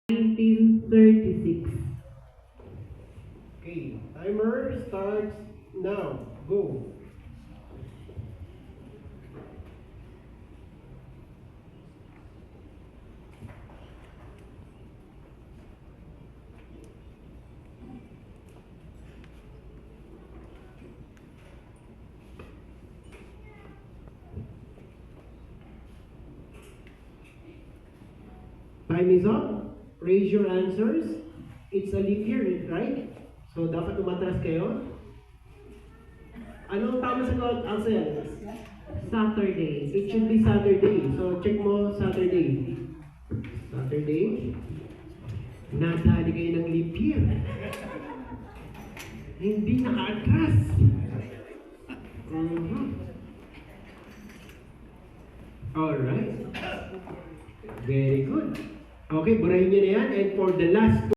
1936. Okay, timer starts now. Go. Time is up. Raise your answers. It's a leap year, right? So, dapat umatras kayo. Anong tama sagot, Axel? Saturday. It should be Saturday. So, check mo Saturday. Saturday. Nadali kayo ng leap year. Hindi naka-atras. Alright. Very good. Okay, burahin nyo na yan. And for the last